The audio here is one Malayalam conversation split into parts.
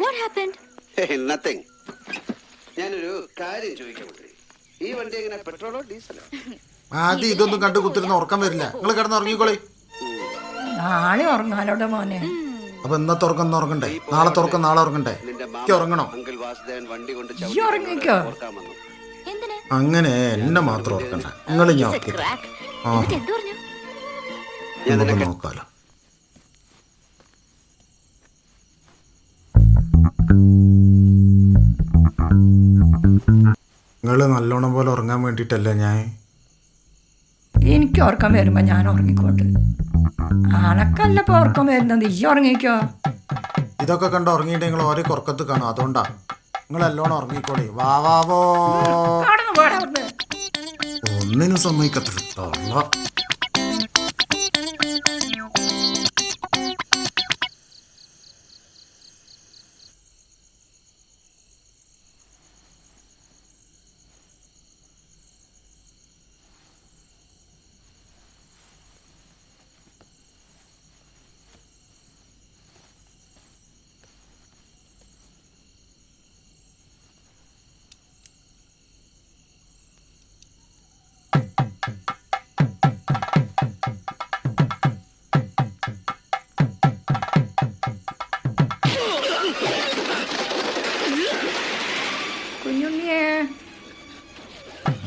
What happened? നത്തിങ്. ഞാനൊരു കാര്യം ചോദിക്കാൻ പറ്റി. ഈ വണ്ടി എങ്ങനെ പെട്രോളോ ഡീസലോ? ആദ്യം ഇതൊന്നും കണ്ടു കുത്തിരുന്ന് ഉറക്കം വരില്ല. നിങ്ങൾ കിടന്ന് ഉറങ്ങിക്കോളി. നാളെ ഉറങ്ങാലോടെ മോനെ. അപ്പൊ ഇന്നത്തെ ഉറക്കം ഉറങ്ങണ്ടേ? നാളെ തുറക്കം നാളെ ഉറങ്ങണ്ടേ? എനിക്ക് ഉറങ്ങണം. അങ്കിൾ വാസുദേവൻ വണ്ടി കൊണ്ട് ഈ ഉറങ്ങിക്കോ. എന്തിന്? അങ്ങനെ എന്നെ മാത്രം ഉറക്കണ്ട. നിങ്ങൾ ഞാൻ ഉറക്കി. ആ എന്നിട്ട് എന്ത് പറഞ്ഞു? നമുക്ക് നോക്കാലോ. നിങ്ങൾ നല്ലോണം പോലെ ഉറങ്ങാൻ വേണ്ടിയിട്ടല്ലേ ഞാൻ. എനിക്ക് ഉറക്കം വരുമ്പോ ഞാൻ ഉറങ്ങിക്കോണ്ട്. അനക്കല്ല ഇപ്പൊ ഉറക്കം വരുന്നത്. ഈ ഉറങ്ങിക്കോ. ഇതൊക്കെ കണ്ട് ഉറങ്ങിയിട്ട് നിങ്ങൾ ഓരോ ഉറക്കത്ത് കാണും. അതുകൊണ്ടാ നിങ്ങൾ നല്ലോണം ഉറങ്ങിക്കോളി. വാവാവോ കടന്നു പോടാ അവിടുന്ന്. ഒന്നിനും സമ്മതിക്കത്തില്ല.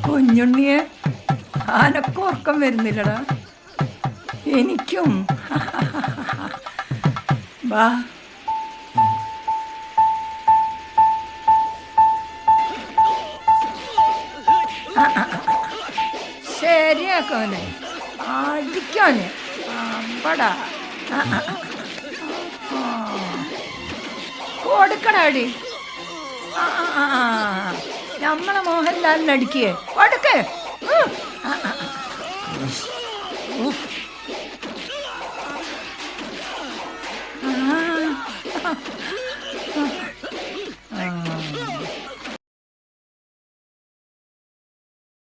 കുഞ്ഞുണ്ണിയെ ആനക്ക് ഉറക്കം വരുന്നില്ലടാ. എനിക്കും. വാ ശരിയാക്കോനെ, അടിക്കോനെ. അമ്പടാ കൊടുക്കടാടി. നമ്മളെ മോഹൻലാലിന് അടിക്കേ കൊടുക്കേ.